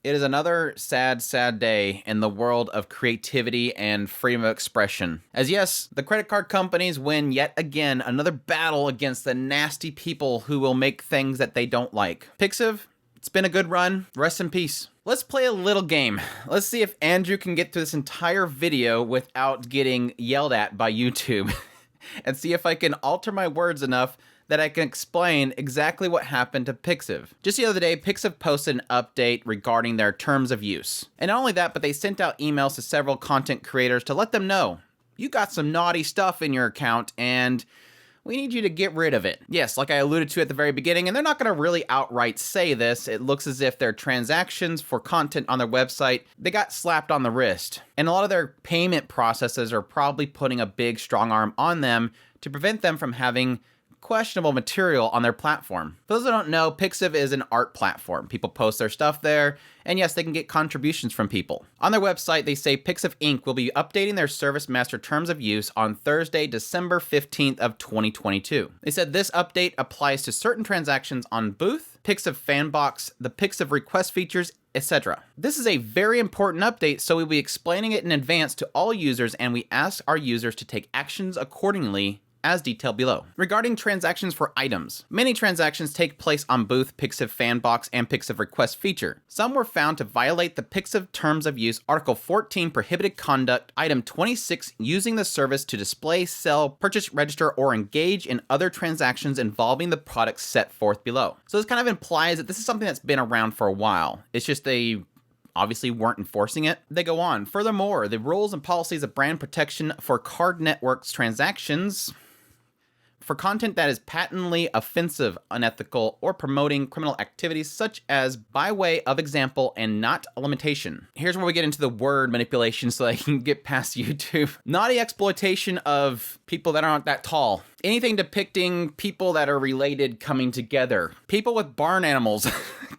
It is another sad, sad day in the world of creativity and freedom of expression. As yes, the credit card companies win yet again another battle against the nasty people who will make things that they don't like. Pixiv, it's been a good run. Rest in peace. Let's play a little game. Let's see if Andrew can get through this entire video without getting yelled at by YouTube. And see if I can alter my words enough that I can explain exactly what happened to Pixiv. Just the other day, Pixiv posted an update regarding their terms of use. And not only that, but they sent out emails to several content creators to let them know, you got some naughty stuff in your account and we need you to get rid of it. Yes, like I alluded to at the very beginning, and they're not gonna really outright say this. It looks as if their transactions for content on their website, they got slapped on the wrist. And a lot of their payment processes are probably putting a big strong arm on them to prevent them from having questionable material on their platform. For those who don't know, Pixiv is an art platform. People post their stuff there, and yes, they can get contributions from people. On their website, they say Pixiv Inc. will be updating their Service Master Terms of Use on Thursday, December 15th of 2022. They said this update applies to certain transactions on Booth, Pixiv Fanbox, the Pixiv request features, etc. This is a very important update, so we'll be explaining it in advance to all users, and we ask our users to take actions accordingly as detailed below. Regarding transactions for items, many transactions take place on Booth, Pixiv Fanbox, and Pixiv Request feature. Some were found to violate the Pixiv Terms of Use Article 14 Prohibited Conduct, Item 26, using the service to display, sell, purchase, register, or engage in other transactions involving the products set forth below. So this kind of implies that this is something that's been around for a while. It's just they obviously weren't enforcing it. They go on. Furthermore, the rules and policies of brand protection for card networks transactions for content that is patently offensive, unethical, or promoting criminal activities such as by way of example and not a limitation. Here's where we get into the word manipulation so I can get past YouTube. Naughty exploitation of people that aren't that tall. Anything depicting people that are related coming together. People with barn animals.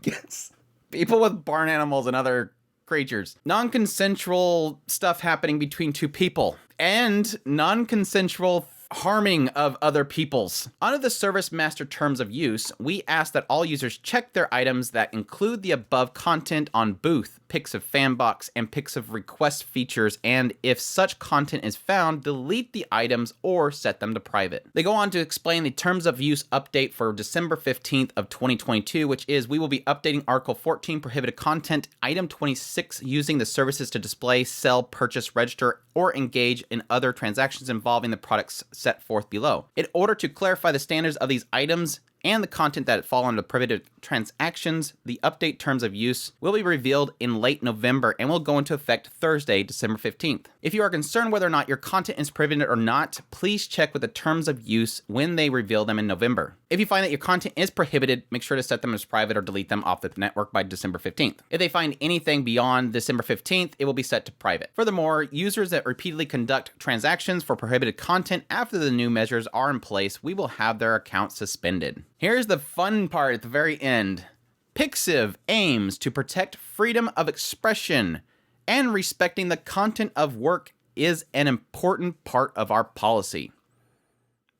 Yes. People with barn animals and other creatures. Non-consensual stuff happening between two people. And non-consensual harming of other peoples. Under the Service Master Terms of Use, we ask that all users check their items that include the above content on Booth, Pixiv Fanbox, and Pixiv Request features, and if such content is found, delete the items or set them to private. They go on to explain the Terms of Use update for December 15th of 2022, which is we will be updating Article 14 Prohibited Content, Item 26, using the services to display, sell, purchase, register, or engage in other transactions involving the products set forth below. In order to clarify the standards of these items and the content that fall under prohibited transactions, the update terms of use will be revealed in late November and will go into effect Thursday, December 15th. If you are concerned whether or not your content is prohibited or not, please check with the terms of use when they reveal them in November. If you find that your content is prohibited, make sure to set them as private or delete them off the network by December 15th. If they find anything beyond December 15th, it will be set to private. Furthermore, users that repeatedly conduct transactions for prohibited content after the new measures are in place, we will have their accounts suspended. Here's the fun part at the very end. Pixiv aims to protect freedom of expression, and respecting the content of work is an important part of our policy.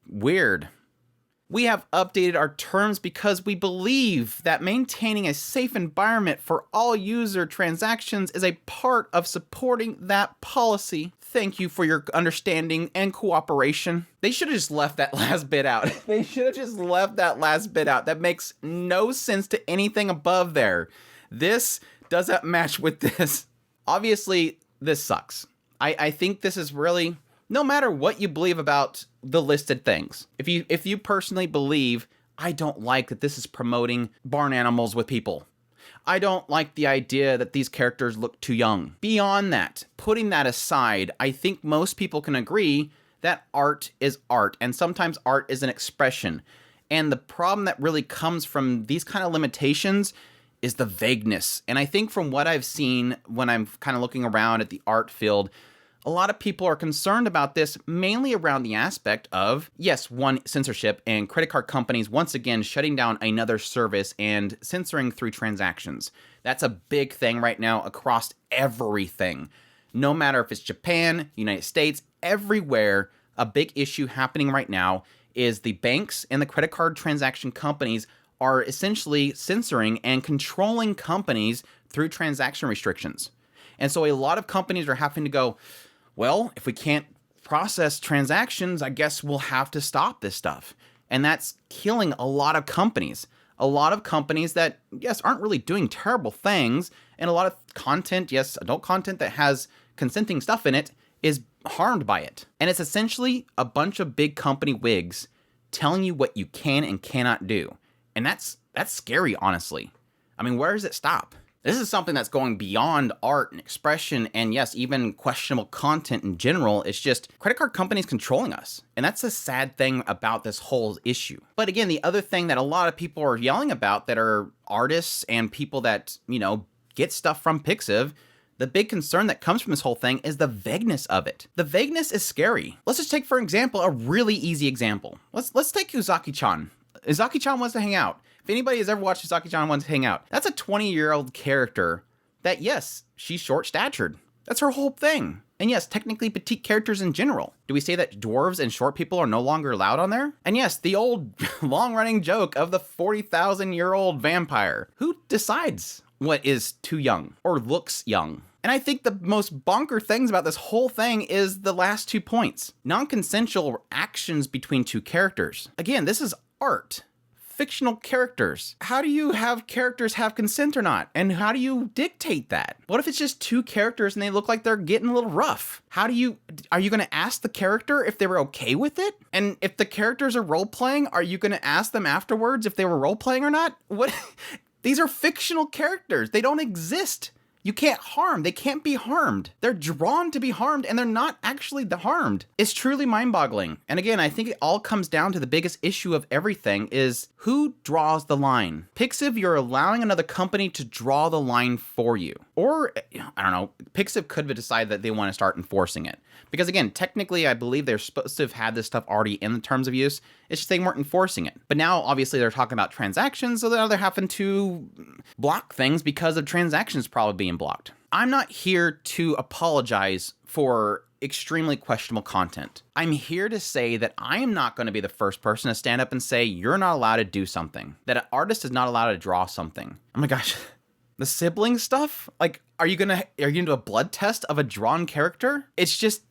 Weird. We have updated our terms because we believe that maintaining a safe environment for all user transactions is a part of supporting that policy. Thank you for your understanding and cooperation. They should have just left that last bit out. They should have just left that last bit out. That makes no sense to anything above there. This doesn't match with this. Obviously, this sucks. I think this is really, no matter what you believe about the listed things, if you personally believe, I don't like that this is promoting barn animals with people. I don't like the idea that these characters look too young. Beyond that, putting that aside, I think most people can agree that art is art, and sometimes art is an expression. And the problem that really comes from these kind of limitations is the vagueness. And I think from what I've seen when I'm kind of looking around at the art field, a lot of people are concerned about this, mainly around the aspect of, yes, one, censorship, and credit card companies once again shutting down another service and censoring through transactions. That's a big thing right now across everything. No matter if it's Japan, United States, everywhere, a big issue happening right now is the banks and the credit card transaction companies are essentially censoring and controlling companies through transaction restrictions. And so a lot of companies are having to go, well, if we can't process transactions, I guess we'll have to stop this stuff. And that's killing a lot of companies. A lot of companies that, yes, aren't really doing terrible things, and a lot of content, yes, adult content that has consenting stuff in it is harmed by it. And it's essentially a bunch of big company wigs telling you what you can and cannot do. And that's scary, honestly. I mean, where does it stop? This is something that's going beyond art and expression and, yes, even questionable content in general. It's just credit card companies controlling us. And that's the sad thing about this whole issue. But again, the other thing that a lot of people are yelling about that are artists and people that, get stuff from Pixiv, the big concern that comes from this whole thing is the vagueness of it. The vagueness is scary. Let's just take, for example, a really easy example. Let's take Uzaki-chan. Uzaki-chan wants to hang out. If anybody has ever watched Uzaki-chan wants to hang out, that's a 20-year-old character that, yes, she's short-statured. That's her whole thing. And yes, technically petite characters in general. Do we say that dwarves and short people are no longer allowed on there? And yes, the old long-running joke of the 40,000-year-old vampire. Who decides what is too young or looks young? And I think the most bonker things about this whole thing is the last 2 points. Non-consensual actions between two characters. Again, this is art. Fictional characters. How do you have characters have consent or not? And how do you dictate that? What if it's just two characters and they look like they're getting a little rough? Are you going to ask the character if they were okay with it? And if the characters are role-playing, are you going to ask them afterwards if they were role-playing or not? What? These are fictional characters. They don't exist. You can't harm. They can't be harmed. They're drawn to be harmed, and they're not actually harmed. It's truly mind-boggling. And again, I think it all comes down to the biggest issue of everything is who draws the line. Pixiv, you're allowing another company to draw the line for you. Or, I don't know, Pixiv could have decided that they want to start enforcing it. Because again, technically, I believe they're supposed to have had this stuff already in the terms of use. It's just they weren't enforcing it. But now, obviously, they're talking about transactions, so now they're having to block things because of transactions probably being blocked. I'm not here to apologize for extremely questionable content. I'm here to say that I am not going to be the first person to stand up and say, you're not allowed to do something. That an artist is not allowed to draw something. Oh my gosh. The sibling stuff? Like, are you gonna do a blood test of a drawn character? It's just,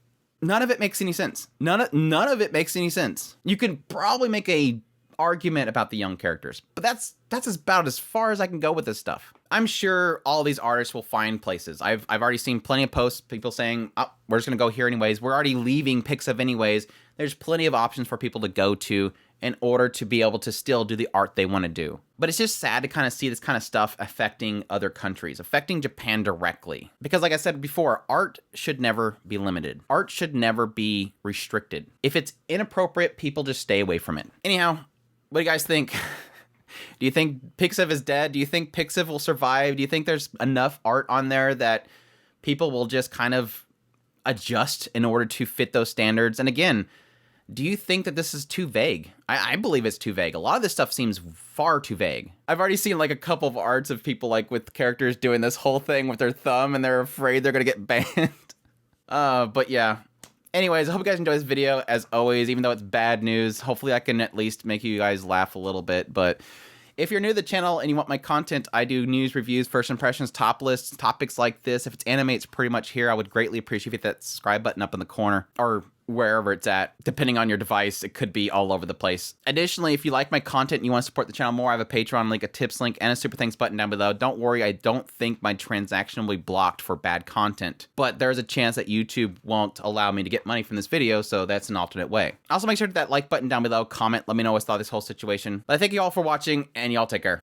none of it makes any sense. None of it makes any sense. You could probably make a argument about the young characters, but that's about as far as I can go with this stuff. I'm sure all these artists will find places. I've already seen plenty of posts, people saying, oh, we're just gonna go here anyways. We're already leaving Pixiv anyways. There's plenty of options for people to go to in order to be able to still do the art they want to do. But it's just sad to kind of see this kind of stuff affecting other countries, affecting Japan directly. Because like I said before, art should never be limited. Art should never be restricted. If it's inappropriate, people just stay away from it. Anyhow, what do you guys think? Do you think Pixiv is dead? Do you think Pixiv will survive? Do you think there's enough art on there that people will just kind of adjust in order to fit those standards? And again, do you think that this is too vague? I believe it's too vague. A lot of this stuff seems far too vague. I've already seen like a couple of arts of people like with characters doing this whole thing with their thumb and they're afraid they're gonna get banned. But yeah. Anyways, I hope you guys enjoyed this video. As always, even though it's bad news, hopefully I can at least make you guys laugh a little bit. But if you're new to the channel and you want my content, I do news, reviews, first impressions, top lists, topics like this. If it's anime, it's pretty much here. I would greatly appreciate that subscribe button up in the corner or wherever it's at. Depending on your device, it could be all over the place. Additionally, if you like my content and you want to support the channel more, I have a Patreon link, a tips link, and a super thanks button down below. Don't worry, I don't think my transaction will be blocked for bad content, but there's a chance that YouTube won't allow me to get money from this video, so that's an alternate way. Also, make sure to hit that like button down below, comment, let me know what's thought of this whole situation. But I thank you all for watching, and y'all take care.